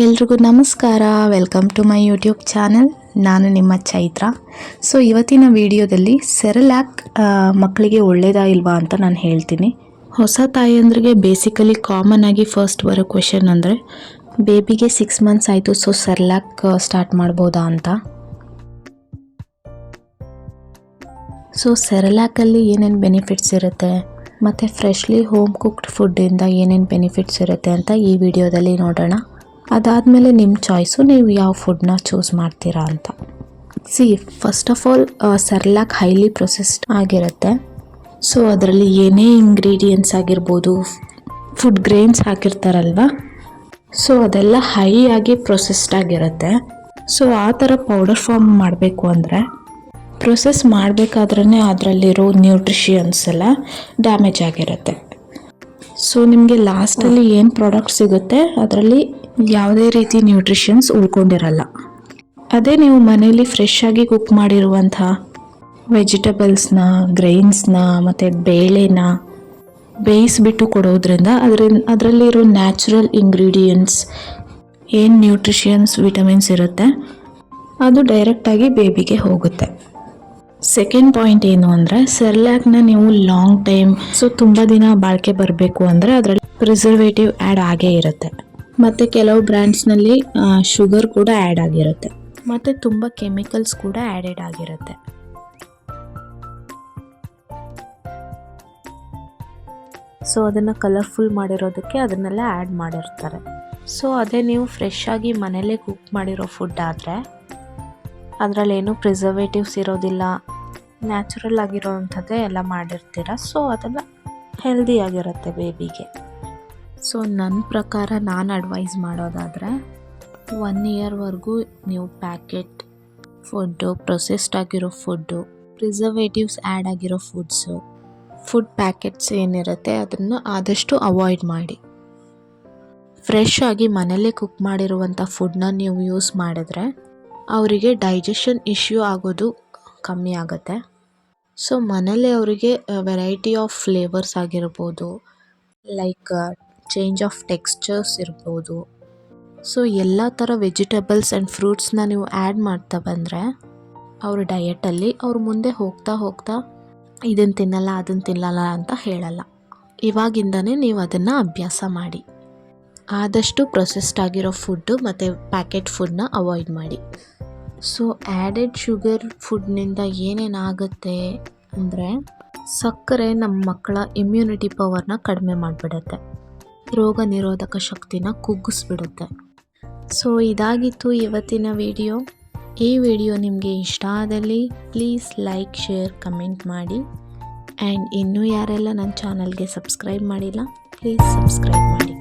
ಎಲ್ರಿಗೂ ನಮಸ್ಕಾರ. Welcome to my YouTube channel. ನಾನು ನಿಮ್ಮ ಚೈತ್ರ. ಸೊ ಇವತ್ತಿನ ವಿಡಿಯೋದಲ್ಲಿ ಸೆರೆಲ್ಯಾಕ್ ಮಕ್ಕಳಿಗೆ ಒಳ್ಳೆಯದಾ ಇಲ್ವಾ ಅಂತ ನಾನು ಹೇಳ್ತೀನಿ. ಹೊಸ ತಾಯಂದ್ರಿಗೆ ಬೇಸಿಕಲಿ ಕಾಮನ್ ಆಗಿ ಫಸ್ಟ್ ಬರೋ ಕ್ವೆಶನ್ ಅಂದರೆ ಬೇಬಿಗೆ 6 ಮಂತ್ಸ್ ಆಯಿತು, ಸೊ ಸೆರೆಲ್ಯಾಕ್ ಸ್ಟಾರ್ಟ್ ಮಾಡ್ಬೋದಾ ಅಂತ. ಸೊ ಸೆರೆಲ್ಯಾಕಲ್ಲಿ ಏನೇನು ಬೆನಿಫಿಟ್ಸ್ ಇರುತ್ತೆ ಮತ್ತು ಫ್ರೆಶ್ಲಿ ಹೋಮ್ ಕುಕ್ಡ್ ಫುಡ್ಡಿಂದ ಏನೇನು ಬೆನಿಫಿಟ್ಸ್ ಇರುತ್ತೆ ಅಂತ ಈ ವಿಡಿಯೋದಲ್ಲಿ ನೋಡೋಣ. ಅದಾದಮೇಲೆ ನಿಮ್ಮ ಚಾಯ್ಸು, ನೀವು ಯಾವ ಫುಡ್ನ ಚೂಸ್ ಮಾಡ್ತೀರಾ ಅಂತ. First of all Cerelac highly processed ಆಗಿರುತ್ತೆ. ಸೊ ಅದರಲ್ಲಿ ಏನೇ ಇಂಗ್ರೀಡಿಯೆಂಟ್ಸ್ ಆಗಿರ್ಬೋದು, ಫುಡ್ ಗ್ರೇನ್ಸ್ ಹಾಕಿರ್ತಾರಲ್ವ, ಸೊ ಅದೆಲ್ಲ ಹೈ ಆಗಿ ಪ್ರೊಸೆಸ್ಡ್ ಆಗಿರುತ್ತೆ. ಸೊ ಆ ಥರ ಪೌಡರ್ ಫಾರ್ಮ್ ಮಾಡಬೇಕು ಅಂದರೆ ಪ್ರೊಸೆಸ್ ಮಾಡಬೇಕಾದ್ರೇ ಅದರಲ್ಲಿರೋ ನ್ಯೂಟ್ರಿಷಿಯನ್ಸ್ ಎಲ್ಲ ಡ್ಯಾಮೇಜ್ ಆಗಿರುತ್ತೆ. ಸೊ ನಿಮಗೆ ಲಾಸ್ಟಲ್ಲಿ ಏನು ಪ್ರಾಡಕ್ಟ್ ಸಿಗುತ್ತೆ ಅದರಲ್ಲಿ ಯಾವುದೇ ರೀತಿ ನ್ಯೂಟ್ರಿಷನ್ಸ್ ಉಳ್ಕೊಂಡಿರಲ್ಲ. ಅದೇ ನೀವು ಮನೇಲಿ ಫ್ರೆಶ್ ಆಗಿ ಕುಕ್ ಮಾಡಿರುವಂಥ ವೆಜಿಟಬಲ್ಸ್ನ, ಗ್ರೈನ್ಸ್ನ ಮತ್ತು ಬೇಳೆನ ಬೇಯಿಸ್ಬಿಟ್ಟು ಕೊಡೋದ್ರಿಂದ ಅದರಲ್ಲಿರೋ ನ್ಯಾಚುರಲ್ ಇಂಗ್ರೀಡಿಯೆಂಟ್ಸ್ ಏನು ನ್ಯೂಟ್ರಿಷನ್ಸ್, ವಿಟಮಿನ್ಸ್ ಇರುತ್ತೆ ಅದು ಡೈರೆಕ್ಟಾಗಿ ಬೇಬಿಗೆ ಹೋಗುತ್ತೆ. ಸೆಕೆಂಡ್ ಪಾಯಿಂಟ್ ಏನು ಅಂದರೆ ಸೆರೆಲ್ಯಾಕ್ನ ನೀವು ಲಾಂಗ್ ಟೈಮ್, ಸೊ ತುಂಬ ದಿನ ಬಾಳಿಕೆ ಬರಬೇಕು ಅಂದರೆ ಅದರಲ್ಲಿ ಪ್ರಿಸರ್ವೇಟಿವ್ ಆ್ಯಡ್ ಆಗೇ ಇರುತ್ತೆ. ಮತ್ತು ಕೆಲವು ಬ್ರ್ಯಾಂಡ್ಸ್ನಲ್ಲಿ ಶುಗರ್ ಕೂಡ ಆ್ಯಡ್ ಆಗಿರುತ್ತೆ ಮತ್ತು ತುಂಬ ಕೆಮಿಕಲ್ಸ್ ಕೂಡ ಆ್ಯಡೆಡ್ ಆಗಿರುತ್ತೆ. ಸೊ ಅದನ್ನು ಕಲರ್ಫುಲ್ ಮಾಡಿರೋದಕ್ಕೆ ಅದನ್ನೆಲ್ಲ ಆ್ಯಡ್ ಮಾಡಿರ್ತಾರೆ. ಸೊ ಅದೇ ನೀವು ಫ್ರೆಶ್ ಆಗಿ ಮನೇಲೇ ಕುಕ್ ಮಾಡಿರೋ ಫುಡ್ ಆದರೆ ಅದರಲ್ಲೇನು ಪ್ರಿಸರ್ವೇಟಿವ್ಸ್ ಇರೋದಿಲ್ಲ, ನ್ಯಾಚುರಲ್ ಆಗಿರೋವಂಥದ್ದೇ ಎಲ್ಲ ಮಾಡಿರ್ತೀರ. ಸೊ ಅದೆಲ್ಲ ಹೆಲ್ದಿಯಾಗಿರುತ್ತೆ ಬೇಬಿಗೆ. ಸೊ ನನ್ನ ಪ್ರಕಾರ ನಾನು ಅಡ್ವೈಸ್ ಮಾಡೋದಾದರೆ 1 ಇಯರ್ವರೆಗೂ ನೀವು ಪ್ಯಾಕೆಟ್ ಫುಡ್ಡು, ಪ್ರೊಸೆಸ್ಡ್ ಆಗಿರೋ ಫುಡ್ಡು, ಪ್ರಿಸರ್ವೇಟಿವ್ಸ್ ಆ್ಯಡ್ ಆಗಿರೋ ಫುಡ್ ಪ್ಯಾಕೆಟ್ಸ್ ಏನಿರುತ್ತೆ ಅದನ್ನು ಆದಷ್ಟು ಅವಾಯ್ಡ್ ಮಾಡಿ. ಫ್ರೆಶ್ ಆಗಿ ಮನೇಲೇ ಕುಕ್ ಮಾಡಿರುವಂಥ ಫುಡ್ನ ನೀವು ಯೂಸ್ ಮಾಡಿದ್ರೆ ಅವರಿಗೆ ಡೈಜೆಷನ್ ಇಶ್ಯೂ ಆಗೋದು ಕಮ್ಮಿ ಆಗುತ್ತೆ. ಸೊ ಮನೇಲೆ ಅವರಿಗೆ ವೆರೈಟಿ ಆಫ್ ಫ್ಲೇವರ್ಸ್ ಆಗಿರ್ಬೋದು, ಲೈಕ್ ಚೇಂಜ್ ಆಫ್ ಟೆಕ್ಸ್ಚರ್ಸ್ ಇರ್ಬೋದು, ಸೊ ಎಲ್ಲ ಥರ ವೆಜಿಟೇಬಲ್ಸ್ ಆ್ಯಂಡ್ ಫ್ರೂಟ್ಸ್ನ ನೀವು ಆ್ಯಡ್ ಮಾಡ್ತಾ ಬಂದರೆ ಅವ್ರ ಡಯಟಲ್ಲಿ ಅವ್ರು ಮುಂದೆ ಹೋಗ್ತಾ ಇದನ್ನು ತಿನ್ನಲ್ಲ ಅದನ್ನು ತಿನ್ನಲ್ಲ ಅಂತ ಹೇಳಲ್ಲ. ಇವಾಗಿಂದನೇ ನೀವು ಅದನ್ನು ಅಭ್ಯಾಸ ಮಾಡಿ. ಆದಷ್ಟು ಪ್ರೊಸೆಸ್ಡ್ ಆಗಿರೋ ಫುಡ್ಡು ಮತ್ತು ಪ್ಯಾಕೆಟ್ ಫುಡ್ನ ಅವಾಯ್ಡ್ ಮಾಡಿ. ಸೊ ಆ್ಯಡೆಡ್ ಶುಗರ್ ಫುಡ್ನಿಂದ ಏನೇನಾಗುತ್ತೆ ಅಂದರೆ ಸಕ್ಕರೆ ನಮ್ಮ ಮಕ್ಕಳ ಇಮ್ಯುನಿಟಿ ಪವರ್ನ ಕಡಿಮೆ ಮಾಡಿಬಿಡುತ್ತೆ, ರೋಗ ನಿರೋಧಕ ಶಕ್ತಿನ ಕುಗ್ಗಿಸ್ಬಿಡುತ್ತೆ. ಸೊ ಇದಾಗಿತ್ತು ಇವತ್ತಿನ ವಿಡಿಯೋ. ಈ ವಿಡಿಯೋ ನಿಮಗೆ ಇಷ್ಟ ಆದಲ್ಲಿ ಪ್ಲೀಸ್ ಲೈಕ್, ಶೇರ್, ಕಮೆಂಟ್ ಮಾಡಿ. ಆ್ಯಂಡ್ ಇನ್ನೂ ಯಾರೆಲ್ಲ ನನ್ನ ಚಾನಲ್ಗೆ ಸಬ್ಸ್ಕ್ರೈಬ್ ಮಾಡಿಲ್ಲ ಪ್ಲೀಸ್ ಸಬ್ಸ್ಕ್ರೈಬ್ ಮಾಡಿ.